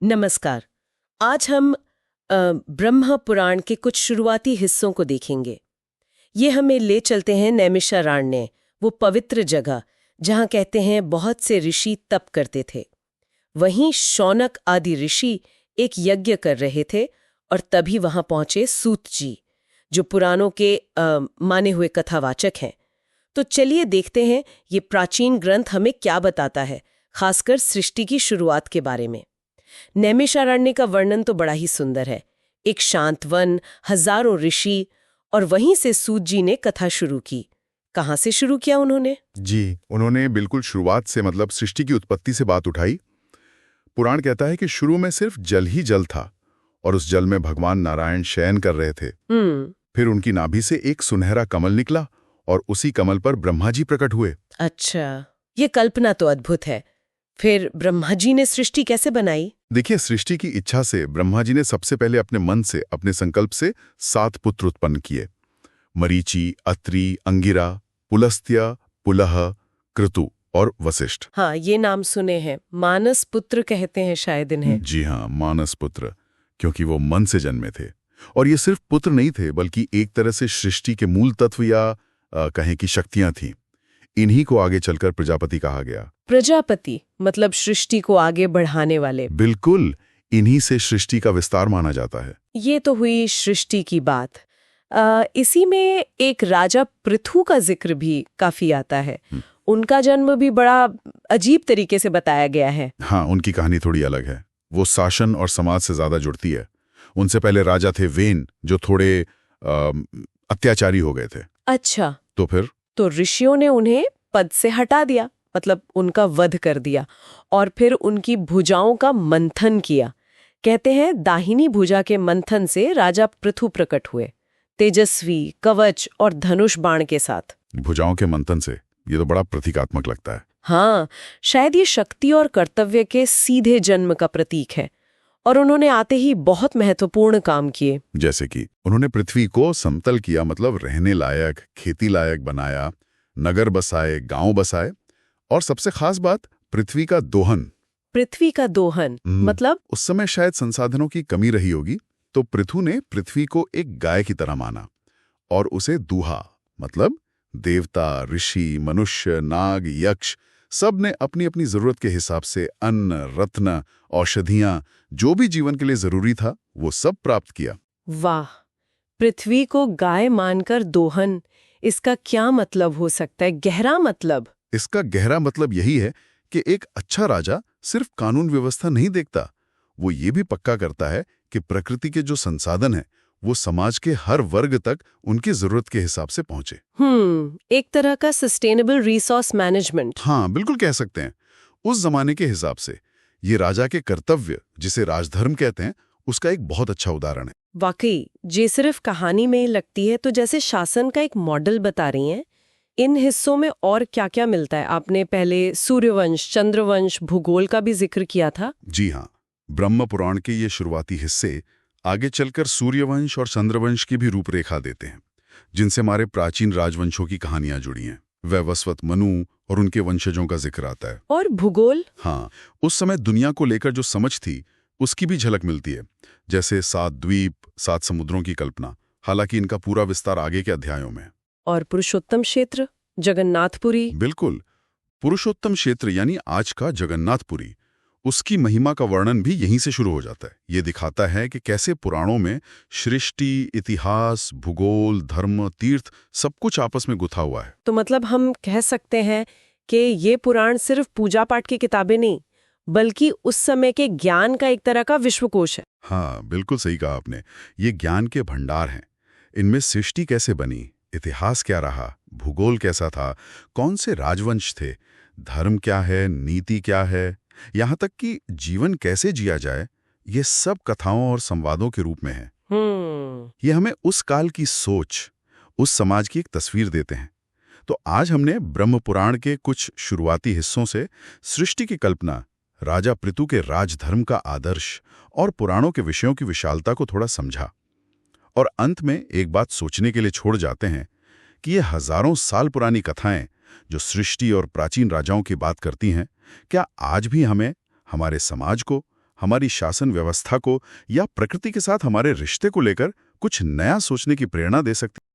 नमस्कार। आज हम ब्रह्म पुराण के कुछ शुरुआती हिस्सों को देखेंगे। ये हमें ले चलते हैं नैमिषारण्य, वो पवित्र जगह जहाँ कहते हैं बहुत से ऋषि तप करते थे। वहीं शौनक आदि ऋषि एक यज्ञ कर रहे थे और तभी वहां पहुंचे सूत जी, जो पुराणों के माने हुए कथावाचक हैं। तो चलिए देखते हैं ये प्राचीन ग्रंथ हमें क्या बताता है, खासकर सृष्टि की शुरुआत के बारे में। नैमिषारण्य का वर्णन तो बड़ा ही सुंदर है। एक शांत वन, हजारों ऋषि, और वहीं से सूत जी ने कथा शुरू की। कहाँ से शुरू किया उन्होंने? जी, उन्होंने बिल्कुल शुरुआत से मतलब सृष्टि की उत्पत्ति से बात उठाई। पुराण कहता है कि शुरू में सिर्फ जल ही जल था और उस जल में भगवान नारायण शयन कर रहे थे। फिर उनकी नाभि से एक सुनहरा कमल निकला और उसी कमल पर ब्रह्मा जी प्रकट हुए। अच्छा, ये कल्पना तो अद्भुत है। फिर ब्रह्मा जी ने सृष्टि कैसे बनाई? देखिए, सृष्टि की इच्छा से ब्रह्मा जी ने सबसे पहले अपने मन से, अपने संकल्प से 7 पुत्र उत्पन्न किए। मरीचि, अत्रि, अंगिरा, पुलस्त्य, पुलह, क्रतु और वशिष्ठ। हाँ, ये नाम सुने हैं। मानस पुत्र कहते हैं शायद इन्हें। जी हाँ, मानस पुत्र, क्योंकि वो मन से जन्मे थे। और ये सिर्फ पुत्र नहीं थे, बल्कि एक तरह से सृष्टि के मूल तत्व या कहें कि शक्तियां थीं। इन्हीं को आगे चलकर प्रजापति कहा गया। प्रजापति मतलब सृष्टि को आगे बढ़ाने वाले। बिल्कुल, इन्हीं से सृष्टि का विस्तार माना जाता है। ये तो हुई सृष्टि की बात। इसी में एक राजा पृथु का जिक्र भी काफी आता है। उनका जन्म भी बड़ा अजीब तरीके से बताया गया है। हाँ, उनकी कहानी थोड़ी अलग है। वो शासन और समाज से ज्यादा जुड़ती है। उनसे पहले राजा थे वेन, जो थोड़े अत्याचारी हो गए थे। अच्छा, तो फिर तो ऋषियों ने उन्हें पद से हटा दिया, मतलब उनका वध कर दिया, और फिर उनकी भुजाओं का मंथन किया। कहते हैं दाहिनी भुजा के मंथन से राजा पृथु प्रकट हुए, तेजस्वी, कवच और धनुष बाण के साथ। भुजाओं के मंथन से, ये तो बड़ा प्रतीकात्मक लगता है। हाँ, शायद ये शक्ति और कर्तव्य के सीधे जन्म का प्रतीक है। और उन्होंने आते ही बहुत महत्वपूर्ण काम किए। जैसे कि उन्होंने पृथ्वी को समतल किया, मतलब रहने लायक, खेती लायक बनाया, नगर बसाए, गांव बसाए, और सबसे खास बात, पृथ्वी का दोहन। पृथ्वी का दोहन मतलब? उस समय शायद संसाधनों की कमी रही होगी, तो पृथु ने पृथ्वी को एक गाय की तरह माना और उसे दूहा, मतलब देवता, ऋषि, मनुष्य, नाग, यक्ष, सब ने अपनी अपनी जरूरत के हिसाब से अन्न, रत्न, औषधियां, जो भी जीवन के लिए जरूरी था, वो सब प्राप्त किया। वाह, पृथ्वी को गाय मानकर दोहन, इसका क्या मतलब हो सकता है? गहरा मतलब? इसका गहरा मतलब यही है कि एक अच्छा राजा सिर्फ कानून व्यवस्था नहीं देखता, वो ये भी पक्का करता है कि प्रकृति के जो संसाधन हैं, वो समाज के हर वर्ग तक उनकी जरूरत के हिसाब से पहुंचे। एक तरह का सस्टेनेबल रिसोर्स मैनेजमेंट। हाँ, बिल्कुल कह सकते हैं। उस जमाने के हिसाब से ये राजा के कर्तव्य, जिसे राजधर्म कहते हैं, उसका एक बहुत अच्छा उदाहरण है। वाकई, जे सिर्फ कहानी में लगती है तो जैसे शासन का एक मॉडल बता रही हैं। इन हिस्सों में और क्या-क्या मिलता है? आपने पहले सूर्यवंश, चंद्रवंश, भूगोल का भी जिक्र किया था। जी हाँ, ब्रह्म पुराण के ये शुरुआती हिस्से आगे चलकर सूर्यवंश और चंद्रवंश की भी रूपरेखा देते हैं, जिनसे हमारे प्राचीन राजवंशों की कहानियां जुड़ी हैं। वैवस्वत मनु और उनके वंशजों का जिक्र आता है। और भूगोल? हाँ, उस समय दुनिया को लेकर जो समझ थी, उसकी भी झलक मिलती है, जैसे 7 द्वीप, 7 समुद्रों की कल्पना। हालांकि इनका पूरा विस्तार आगे के अध्यायों में। और पुरुषोत्तम क्षेत्र, जगन्नाथपुरी? बिल्कुल, पुरुषोत्तम क्षेत्र यानी आज का जगन्नाथपुरी, उसकी महिमा का वर्णन भी यहीं से शुरू हो जाता है। ये दिखाता है कि कैसे पुराणों में सृष्टि, इतिहास, भूगोल, धर्म, तीर्थ सब कुछ आपस में गुथा हुआ है। तो मतलब हम कह सकते हैं कि ये पुराण सिर्फ पूजा पाठ की किताबें नहीं, बल्कि उस समय के ज्ञान का एक तरह का विश्वकोश है। हाँ, बिल्कुल सही कहा आपने। ये ज्ञान के भंडार हैं। इनमें सृष्टि कैसे बनी, इतिहास क्या रहा, भूगोल कैसा था, कौन से राजवंश थे, धर्म क्या है, नीति क्या है, यहाँ तक कि जीवन कैसे जिया जाए, ये सब कथाओं और संवादों के रूप में है। ये हमें उस काल की सोच, उस समाज की एक तस्वीर देते हैं। तो आज हमने ब्रह्म पुराण के कुछ शुरुआती हिस्सों से सृष्टि की कल्पना, राजा पृथु के राजधर्म का आदर्श और पुराणों के विषयों की विशालता को थोड़ा समझा। और अंत में एक बात सोचने के लिए छोड़ जाते हैं कि ये हजारों साल पुरानी कथाएं जो सृष्टि और प्राचीन राजाओं की बात करती हैं, क्या आज भी हमें, हमारे समाज को, हमारी शासन व्यवस्था को या प्रकृति के साथ हमारे रिश्ते को लेकर कुछ नया सोचने की प्रेरणा दे सकती